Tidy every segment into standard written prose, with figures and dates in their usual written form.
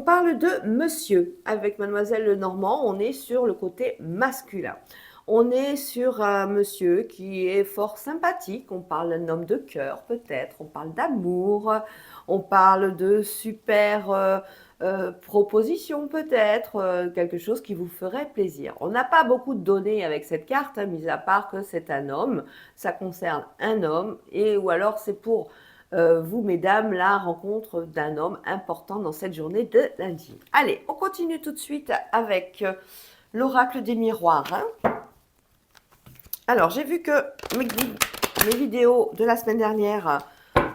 parle de monsieur. Avec Mademoiselle Lenormand, on est sur le côté masculin. On est sur un monsieur qui est fort sympathique. On parle d'un homme de cœur, peut-être. On parle d'amour. On parle de super propositions, peut-être. Quelque chose qui vous ferait plaisir. On n'a pas beaucoup de données avec cette carte, hein, mis à part que c'est un homme. Ça concerne un homme. Et ou alors c'est pour vous, mesdames, la rencontre d'un homme important dans cette journée de lundi. Allez, on continue tout de suite avec l'oracle des miroirs. Hein. Alors, j'ai vu que mes vidéos de la semaine dernière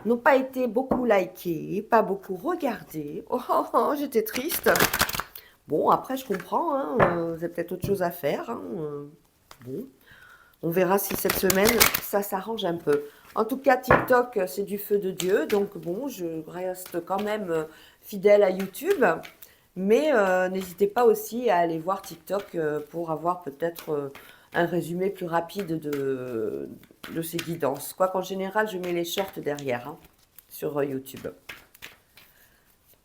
n'ont pas été beaucoup likées, pas beaucoup regardées. Oh, oh, oh, j'étais triste. Bon, après, je comprends, hein, vous avez peut-être autre chose à faire. Hein, bon, on verra si cette semaine, ça s'arrange un peu. En tout cas, TikTok, c'est du feu de Dieu. Donc, bon, je reste quand même fidèle à YouTube. Mais n'hésitez pas aussi à aller voir TikTok pour avoir peut-être un résumé plus rapide de ces guidances. Quoi qu'en général, je mets les shorts derrière hein, sur YouTube.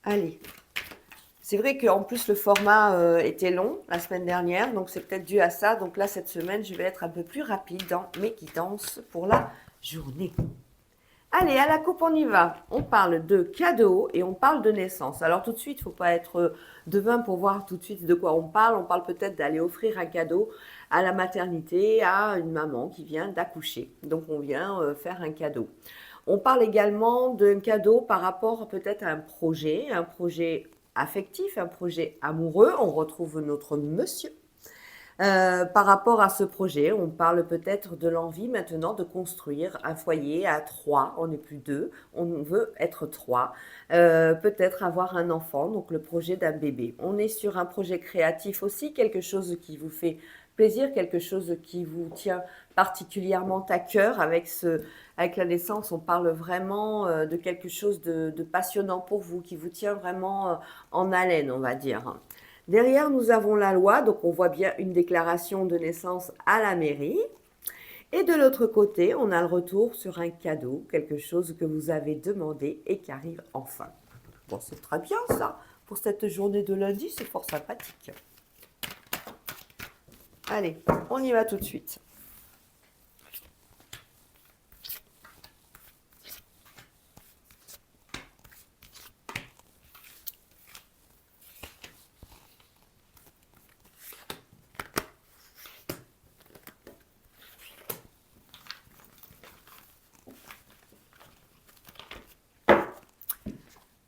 Allez. C'est vrai qu'en plus, le format était long la semaine dernière, donc c'est peut-être dû à ça. Donc là, cette semaine, je vais être un peu plus rapide dans mes guidances pour la journée. Allez, à la coupe, on y va. On parle de cadeaux et on parle de naissance. Alors tout de suite, il ne faut pas être devin pour voir tout de suite de quoi on parle. On parle peut-être d'aller offrir un cadeau à la maternité, à une maman qui vient d'accoucher. Donc on vient faire un cadeau. On parle également d'un cadeau par rapport peut-être à un projet affectif, un projet amoureux. On retrouve notre monsieur. Par rapport à ce projet, on parle peut-être de l'envie maintenant de construire un foyer à 3, on n'est plus 2, on veut être 3, peut-être avoir un enfant, donc le projet d'un bébé. On est sur un projet créatif aussi, quelque chose qui vous fait plaisir, quelque chose qui vous tient particulièrement à cœur. Avec la naissance, on parle vraiment de quelque chose de passionnant pour vous, qui vous tient vraiment en haleine, on va dire. Derrière, nous avons la loi, donc on voit bien une déclaration de naissance à la mairie. Et de l'autre côté, on a le retour sur un cadeau, quelque chose que vous avez demandé et qui arrive enfin. Bon, c'est très bien ça. Pour cette journée de lundi, c'est fort sympathique. Allez, on y va tout de suite.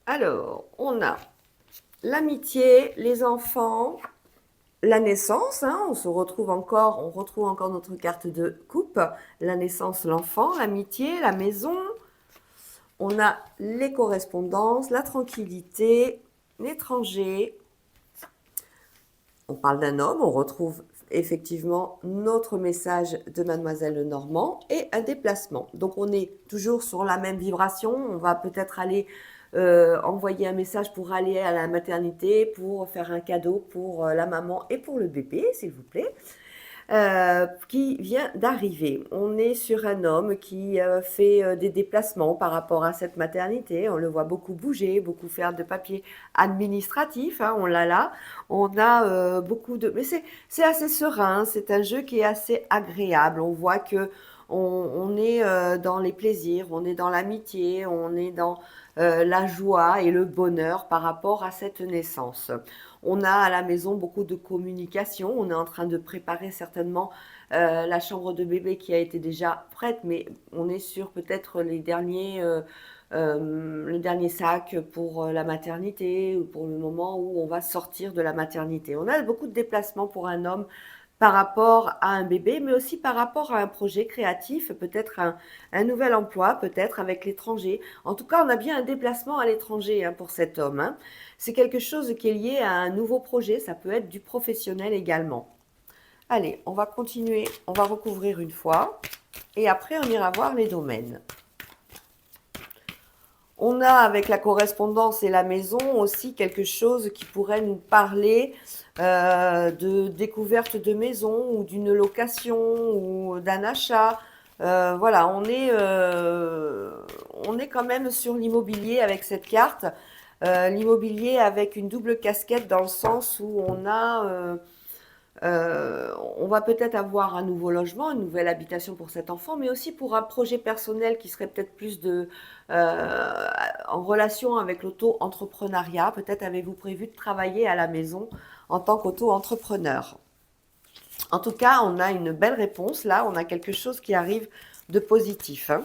Alors, on a l'amitié, les enfants, la naissance, hein, on retrouve encore notre carte de coupe, la naissance, l'enfant, l'amitié, la maison, on a les correspondances, la tranquillité, l'étranger, on parle d'un homme, on retrouve effectivement notre message de Mademoiselle Lenormand et un déplacement. Donc on est toujours sur la même vibration, on va peut-être aller envoyer un message pour aller à la maternité, pour faire un cadeau pour la maman et pour le bébé, s'il vous plaît, qui vient d'arriver. On est sur un homme qui fait des déplacements par rapport à cette maternité. On le voit beaucoup bouger, beaucoup faire de papiers administratifs. Hein, on l'a là. On a beaucoup de... Mais c'est assez serein. C'est un jeu qui est assez agréable. On voit que on est dans les plaisirs, on est dans l'amitié, on est dans la joie et le bonheur par rapport à cette naissance. On a à la maison beaucoup de communication. On est en train de préparer certainement la chambre de bébé qui a été déjà prête, mais on est sur peut-être le dernier sac pour la maternité ou pour le moment où on va sortir de la maternité. On a beaucoup de déplacements pour un homme par rapport à un bébé, mais aussi par rapport à un projet créatif, peut-être un nouvel emploi, peut-être avec l'étranger. En tout cas, on a bien un déplacement à l'étranger hein, pour cet homme. Hein. C'est quelque chose qui est lié à un nouveau projet, ça peut être du professionnel également. Allez, on va continuer, on va recouvrir une fois, et après on ira voir les domaines. On a avec la correspondance et la maison aussi quelque chose qui pourrait nous parler de découverte de maison ou d'une location ou d'un achat. Voilà, on est quand même sur l'immobilier avec cette carte. L'immobilier avec une double casquette dans le sens où on va peut-être avoir un nouveau logement, une nouvelle habitation pour cet enfant, mais aussi pour un projet personnel qui serait peut-être plus en relation avec l'auto-entrepreneuriat. Peut-être avez-vous prévu de travailler à la maison en tant qu'auto-entrepreneur. En tout cas, on a une belle réponse. Là, on a quelque chose qui arrive de positif, hein.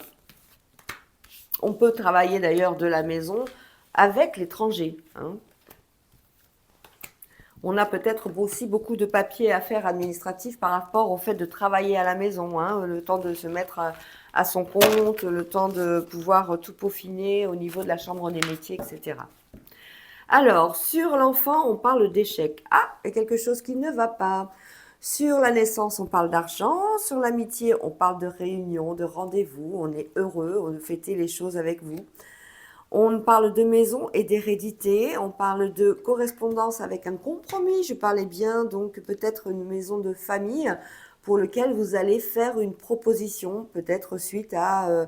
On peut travailler d'ailleurs de la maison avec l'étranger, hein. On a peut-être aussi beaucoup de papiers à faire administratifs par rapport au fait de travailler à la maison, hein, le temps de se mettre à son compte, le temps de pouvoir tout peaufiner au niveau de la chambre des métiers, etc. Alors, sur l'enfant, on parle d'échec. Ah, il y a quelque chose qui ne va pas. Sur la naissance, on parle d'argent. Sur l'amitié, on parle de réunion, de rendez-vous. On est heureux, on fête les choses avec vous. On parle de maison et d'hérédité, on parle de correspondance avec un compromis, je parlais bien, donc peut-être une maison de famille pour lequel vous allez faire une proposition, peut-être suite à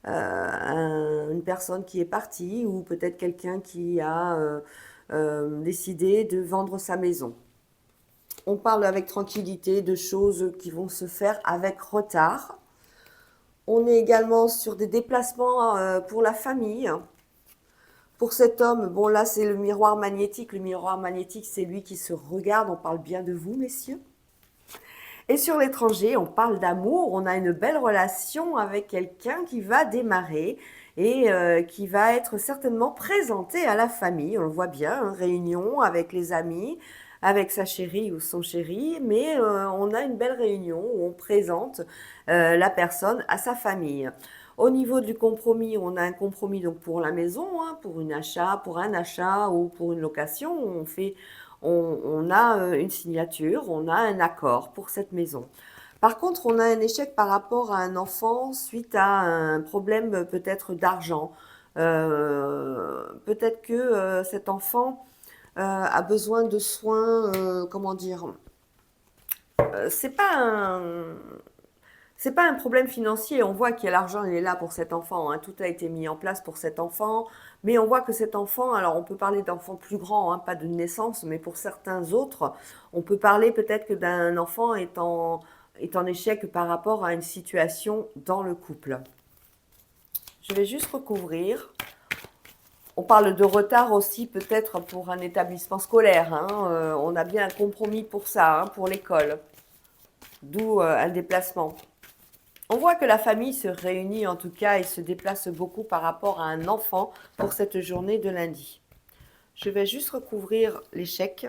une personne qui est partie ou peut-être quelqu'un qui a décidé de vendre sa maison. On parle avec tranquillité de choses qui vont se faire avec retard. On est également sur des déplacements pour la famille. Pour cet homme, bon là c'est le miroir magnétique. Le miroir magnétique, c'est lui qui se regarde. On parle bien de vous, messieurs. Et sur l'étranger, on parle d'amour. On a une belle relation avec quelqu'un qui va démarrer et qui va être certainement présenté à la famille. On le voit bien, hein, réunion avec les amis, avec sa chérie ou son chéri. Mais on a une belle réunion où on présente la personne à sa famille. Au niveau du compromis, on a un compromis donc pour la maison, hein, pour un achat ou pour une location. On a une signature, on a un accord pour cette maison. Par contre, on a un échec par rapport à un enfant suite à un problème peut-être d'argent. Peut-être que cet enfant a besoin de soins, comment dire, c'est pas un, c'est pas un problème financier. On voit que l'argent, il est là pour cet enfant, hein. Tout a été mis en place pour cet enfant. Mais on voit que cet enfant, alors on peut parler d'enfants plus grands, hein, pas de naissance, mais pour certains autres, on peut parler peut-être que d'un enfant est en échec par rapport à une situation dans le couple. Je vais juste recouvrir. On parle de retard aussi peut-être pour un établissement scolaire, hein. On a bien un compromis pour ça, hein, pour l'école. D'où un déplacement. On voit que la famille se réunit en tout cas et se déplace beaucoup par rapport à un enfant pour cette journée de lundi. Je vais juste recouvrir l'échec.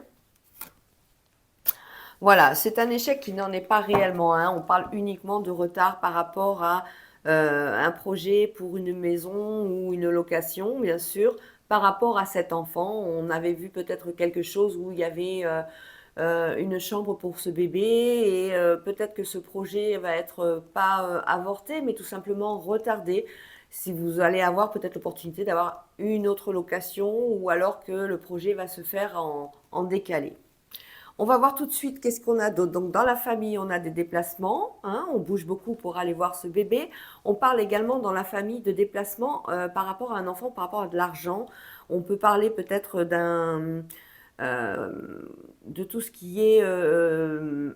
Voilà, c'est un échec qui n'en est pas réellement un. On parle uniquement de retard par rapport à un projet pour une maison ou une location, bien sûr. Par rapport à cet enfant, on avait vu peut-être quelque chose où il y avait une chambre pour ce bébé et peut-être que ce projet va être pas avorté, mais tout simplement retardé. Si vous allez avoir peut-être l'opportunité d'avoir une autre location ou alors que le projet va se faire en décalé. On va voir tout de suite qu'est-ce qu'on a d'autre. Donc dans la famille, on a des déplacements, hein, on bouge beaucoup pour aller voir ce bébé. On parle également dans la famille de déplacements par rapport à un enfant, par rapport à de l'argent. On peut parler peut-être euh, de tout ce qui est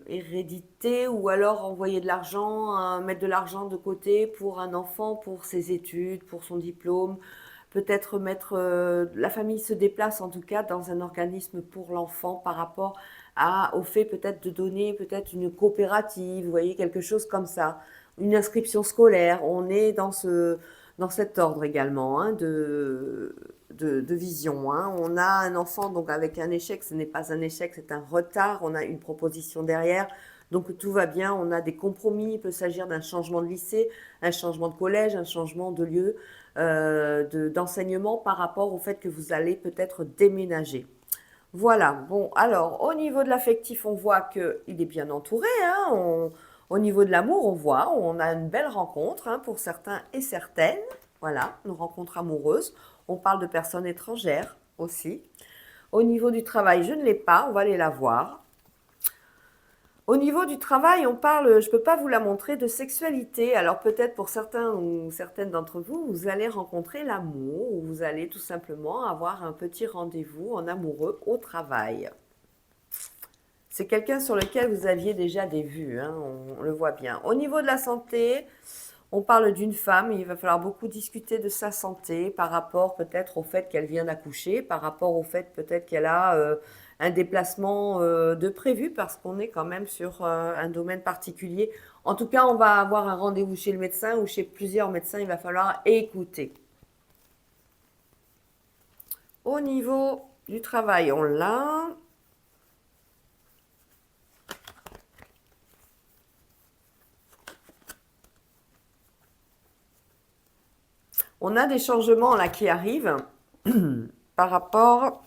hérédité ou alors envoyer de l'argent, mettre de l'argent de côté pour un enfant, pour ses études, pour son diplôme. Peut-être mettre, la famille se déplace en tout cas dans un organisme pour l'enfant par rapport au fait peut-être de donner peut-être une coopérative, vous voyez, quelque chose comme ça, une inscription scolaire. On est dans cet ordre également, hein, de vision, hein. On a un enfant donc avec un échec, ce n'est pas un échec, c'est un retard, on a une proposition derrière. Donc tout va bien, on a des compromis, il peut s'agir d'un changement de lycée, un changement de collège, un changement de lieu d'enseignement par rapport au fait que vous allez peut-être déménager. Voilà, bon, alors au niveau de l'affectif, on voit qu'il est bien entouré, hein. Au niveau de l'amour, on a une belle rencontre, hein, pour certains et certaines. Voilà, une rencontre amoureuse. On parle de personnes étrangères aussi. Au niveau du travail, je ne l'ai pas, on va aller la voir. Au niveau du travail, on parle, je ne peux pas vous la montrer, de sexualité. Alors peut-être pour certains ou certaines d'entre vous, vous allez rencontrer l'amour ou vous allez tout simplement avoir un petit rendez-vous en amoureux au travail. C'est quelqu'un sur lequel vous aviez déjà des vues, hein, on le voit bien. Au niveau de la santé, on parle d'une femme, il va falloir beaucoup discuter de sa santé par rapport peut-être au fait qu'elle vient d'accoucher, par rapport au fait peut-être qu'elle a un déplacement de prévu parce qu'on est quand même sur un domaine particulier. En tout cas, on va avoir un rendez-vous chez le médecin ou chez plusieurs médecins, il va falloir écouter. Au niveau du travail, on l'a. On a des changements là qui arrivent par rapport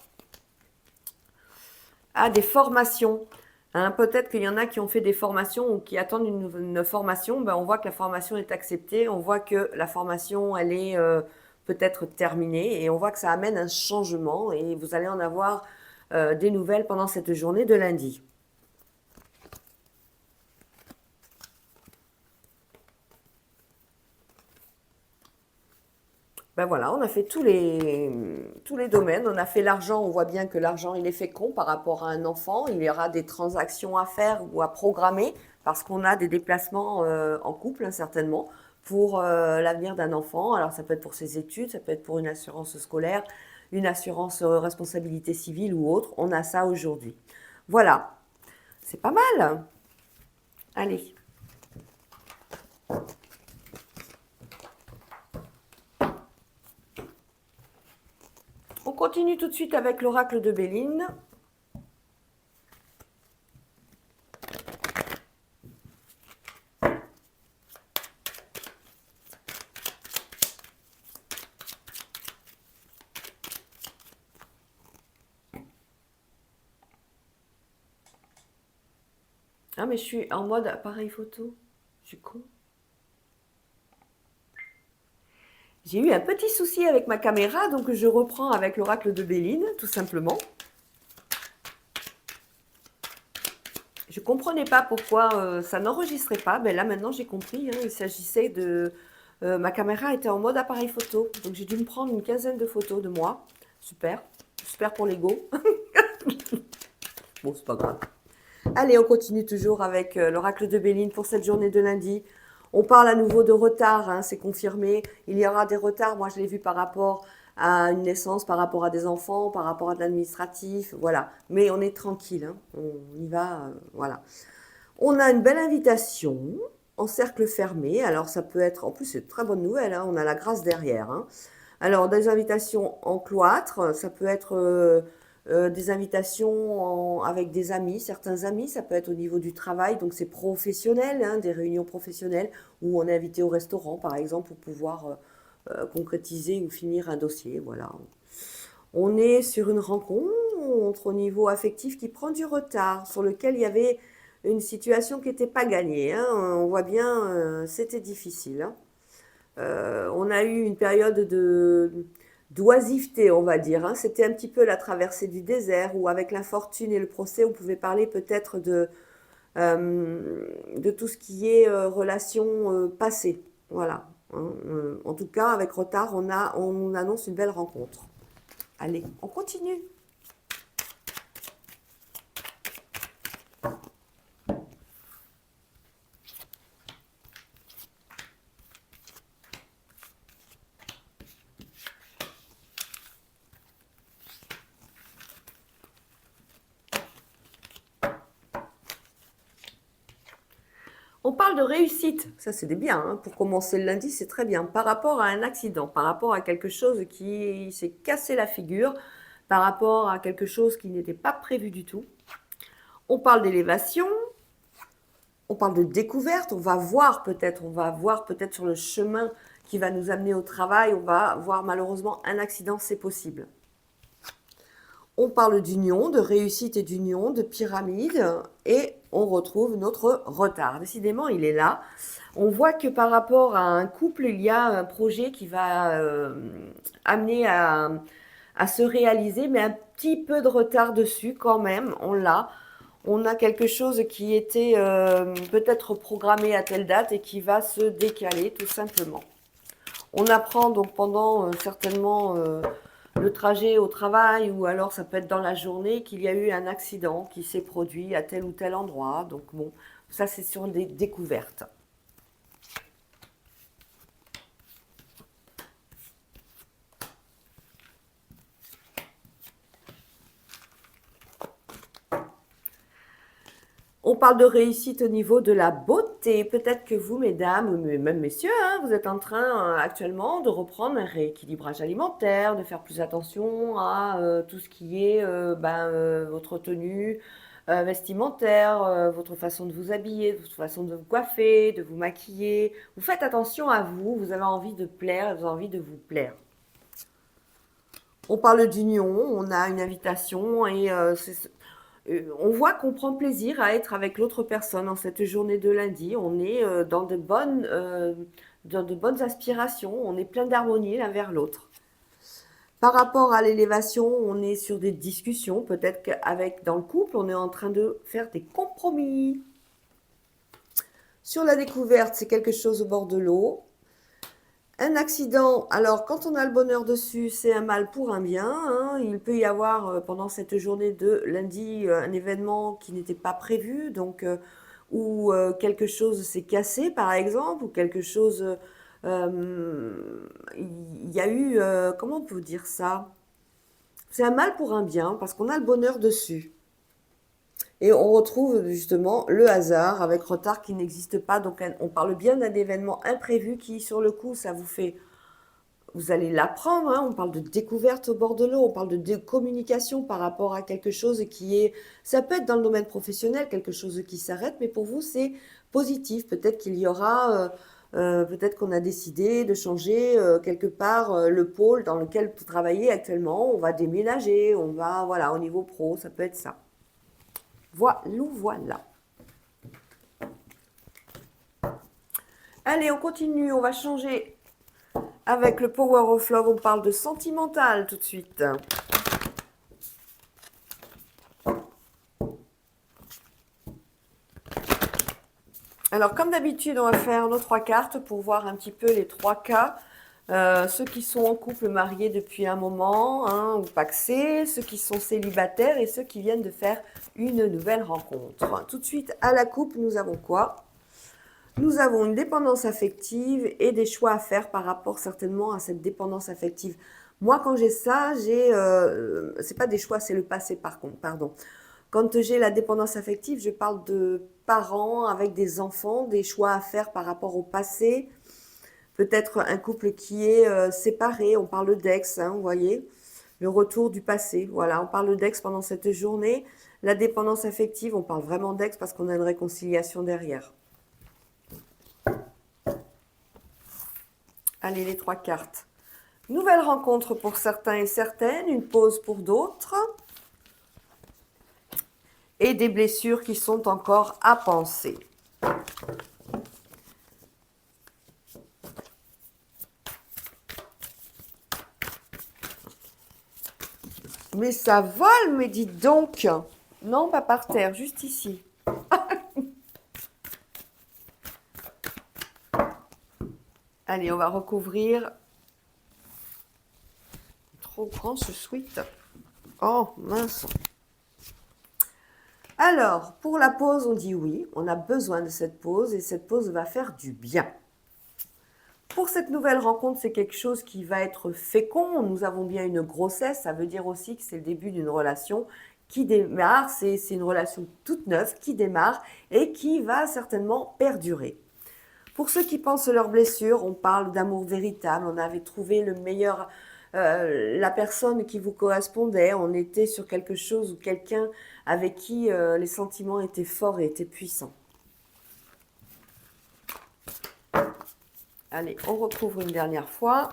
à des formations. Hein, peut-être qu'il y en a qui ont fait des formations ou qui attendent une formation. Ben, on voit que la formation est acceptée. On voit que la formation, elle est peut-être terminée. Et on voit que ça amène un changement. Et vous allez en avoir des nouvelles pendant cette journée de lundi. Ben voilà, on a fait tous les domaines. On a fait l'argent. On voit bien que l'argent, il est fécond par rapport à un enfant. Il y aura des transactions à faire ou à programmer parce qu'on a des déplacements en couple, hein, certainement, pour l'avenir d'un enfant. Alors, ça peut être pour ses études, ça peut être pour une assurance scolaire, une assurance responsabilité civile ou autre. On a ça aujourd'hui. Voilà, c'est pas mal. Allez. On continue tout de suite avec l'oracle de Béline. Ah, mais je suis en mode appareil photo. Je suis con. J'ai eu un petit souci avec ma caméra, donc je reprends avec l'oracle de Béline, tout simplement. Je ne comprenais pas pourquoi ça n'enregistrait pas. Ben là, maintenant, j'ai compris. Hein, il s'agissait de... ma caméra était en mode appareil photo. Donc, j'ai dû me prendre une quinzaine de photos de moi. Super. Super pour l'ego. Bon, c'est pas grave. Allez, on continue toujours avec l'oracle de Béline pour cette journée de lundi. On parle à nouveau de retard, hein, c'est confirmé. Il y aura des retards. Moi, je l'ai vu par rapport à une naissance, par rapport à des enfants, par rapport à de l'administratif, voilà. Mais on est tranquille, hein, on y va, voilà. On a une belle invitation en cercle fermé. Alors, ça peut être, en plus, c'est une très bonne nouvelle, hein, on a la grâce derrière. Hein. Alors, des invitations en cloître, ça peut être des invitations avec des amis, certains amis, ça peut être au niveau du travail, donc c'est professionnel, hein, des réunions professionnelles où on est invité au restaurant, par exemple, pour pouvoir concrétiser ou finir un dossier, voilà. On est sur une rencontre au niveau affectif qui prend du retard, sur lequel il y avait une situation qui n'était pas gagnée. Hein. On voit bien, c'était difficile. Hein. On a eu une période d'oisiveté, on va dire. Hein. C'était un petit peu la traversée du désert, où avec l'infortune et le procès, on pouvait parler peut-être de tout ce qui est relation passée. Voilà. Hein. En tout cas, avec retard, on annonce une belle rencontre. Allez, on continue. On parle de réussite, ça c'est bien, hein. Pour commencer le lundi, c'est très bien. Par rapport à un accident, par rapport à quelque chose qui s'est cassé la figure, par rapport à quelque chose qui n'était pas prévu du tout. On parle d'élévation, on parle de découverte, on va voir peut-être sur le chemin qui va nous amener au travail, on va voir malheureusement un accident, c'est possible. On parle d'union, de réussite et d'union, de pyramide, et on retrouve notre retard. Décidément, il est là. On voit que par rapport à un couple, il y a un projet qui va amener à se réaliser, mais un petit peu de retard dessus quand même, on l'a. On a quelque chose qui était peut-être programmé à telle date et qui va se décaler tout simplement. On apprend donc pendant certainement le trajet au travail ou alors ça peut être dans la journée qu'il y a eu un accident qui s'est produit à tel ou tel endroit. Donc bon, ça c'est sur des découvertes. On parle de réussite au niveau de la beauté. Peut-être que vous, mesdames, ou même messieurs, hein, vous êtes en train actuellement de reprendre un rééquilibrage alimentaire, de faire plus attention à tout ce qui est votre tenue vestimentaire, votre façon de vous habiller, votre façon de vous coiffer, de vous maquiller. Vous faites attention à vous, vous avez envie de plaire, vous avez envie de vous plaire. On parle d'union, on a une invitation et on voit qu'on prend plaisir à être avec l'autre personne en cette journée de lundi. On est dans de bonnes aspirations, on est plein d'harmonie l'un vers l'autre. Par rapport à l'élévation, on est sur des discussions. Peut-être qu'avec dans le couple, on est en train de faire des compromis. Sur la découverte, c'est quelque chose au bord de l'eau. Un accident, alors quand on a le bonheur dessus, c'est un mal pour un bien, hein. Il peut y avoir pendant cette journée de lundi un événement qui n'était pas prévu, donc ou quelque chose s'est cassé par exemple, ou quelque chose, il y a eu, comment on peut dire ça? C'est un mal pour un bien parce qu'on a le bonheur dessus. Et on retrouve justement le hasard avec retard qui n'existe pas. Donc on parle bien d'un événement imprévu qui sur le coup ça vous fait. Vous allez l'apprendre, hein, on parle de découverte au bord de l'eau, on parle de communication par rapport à quelque chose qui est, ça peut être dans le domaine professionnel, quelque chose qui s'arrête, mais pour vous c'est positif. Peut-être qu'il y aura, peut-être qu'on a décidé de changer quelque part le pôle dans lequel vous travaillez actuellement, on va déménager, on va, voilà, au niveau pro, ça peut être ça. Voilà. Allez, on continue, on va changer. Avec le Power of Love, on parle de sentimental tout de suite. Alors, comme d'habitude, on va faire nos 3 cartes pour voir un petit peu les 3 cas. Ceux qui sont en couple mariés depuis un moment, hein, ou pacsés, ceux qui sont célibataires et ceux qui viennent de faire une nouvelle rencontre. Tout de suite, à la coupe, nous avons quoi? Nous avons une dépendance affective et des choix à faire par rapport certainement à cette dépendance affective. Moi, quand j'ai ça, c'est pas des choix, c'est le passé par contre, pardon. Quand j'ai la dépendance affective, je parle de parents avec des enfants, des choix à faire par rapport au passé. Peut-être un couple qui est séparé, on parle d'ex, hein, vous voyez, le retour du passé. Voilà, on parle d'ex pendant cette journée. La dépendance affective, on parle vraiment d'ex parce qu'on a une réconciliation derrière. Allez, les 3 cartes. Nouvelle rencontre pour certains et certaines, une pause pour d'autres. Et des blessures qui sont encore à penser. Mais ça vole, mais dites donc. Non, pas par terre, juste ici. Allez, on va recouvrir. Trop grand ce sweat. Oh, mince. Alors, pour la pause, on dit oui. On a besoin de cette pause et cette pause va faire du bien. Pour cette nouvelle rencontre, c'est quelque chose qui va être fécond. Nous avons bien une grossesse. Ça veut dire aussi que c'est le début d'une relation qui démarre. C'est une relation toute neuve qui démarre et qui va certainement perdurer. Pour ceux qui pensent leurs blessures, on parle d'amour véritable. On avait trouvé le meilleur, la personne qui vous correspondait. On était sur quelque chose ou quelqu'un avec qui les sentiments étaient forts et étaient puissants. Allez, on recouvre une dernière fois.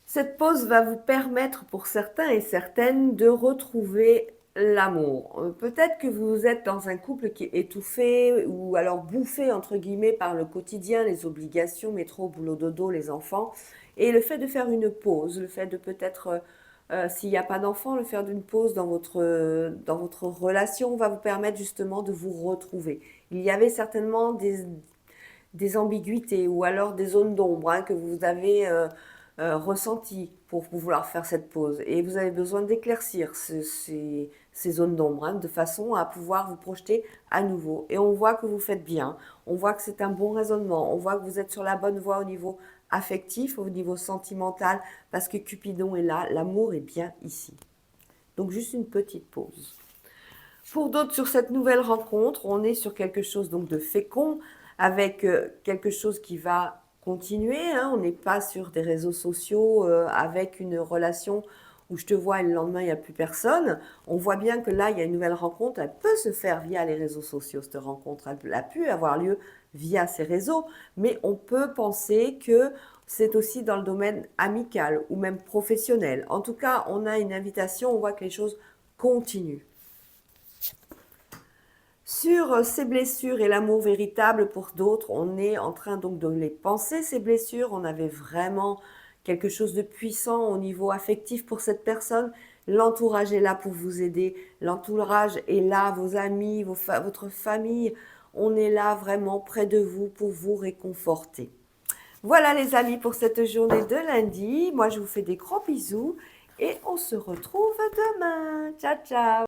Cette pause va vous permettre pour certains et certaines de retrouver L'amour. Peut-être que vous êtes dans un couple qui est étouffé ou alors bouffé, entre guillemets, par le quotidien, les obligations, métro, boulot, dodo, les enfants. Et le fait de faire une pause, le fait de peut-être, s'il n'y a pas d'enfant, le faire d'une pause dans votre relation va vous permettre justement de vous retrouver. Il y avait certainement des ambiguïtés ou alors des zones d'ombre hein, que vous avez ressenties pour vouloir faire cette pause. Et vous avez besoin d'éclaircir ces zones d'ombre hein, de façon à pouvoir vous projeter à nouveau. Et on voit que vous faites bien, on voit que c'est un bon raisonnement, on voit que vous êtes sur la bonne voie au niveau affectif, au niveau sentimental, parce que Cupidon est là, l'amour est bien ici. Donc juste une petite pause. Pour d'autres, sur cette nouvelle rencontre, on est sur quelque chose donc de fécond, avec quelque chose qui va continuer. Hein. On n'est pas sur des réseaux sociaux avec une relation où je te vois et le lendemain, il n'y a plus personne. On voit bien que là, il y a une nouvelle rencontre. Elle peut se faire via les réseaux sociaux, cette rencontre. Elle a pu avoir lieu via ces réseaux. Mais on peut penser que c'est aussi dans le domaine amical ou même professionnel. En tout cas, on a une invitation, on voit que les choses continuent. Sur ces blessures et l'amour véritable pour d'autres, on est en train donc de les penser, ces blessures. On avait vraiment quelque chose de puissant au niveau affectif pour cette personne. L'entourage est là pour vous aider. L'entourage est là, vos amis, votre famille. On est là vraiment près de vous pour vous réconforter. Voilà les amis pour cette journée de lundi. Moi, je vous fais des gros bisous et on se retrouve demain. Ciao, ciao.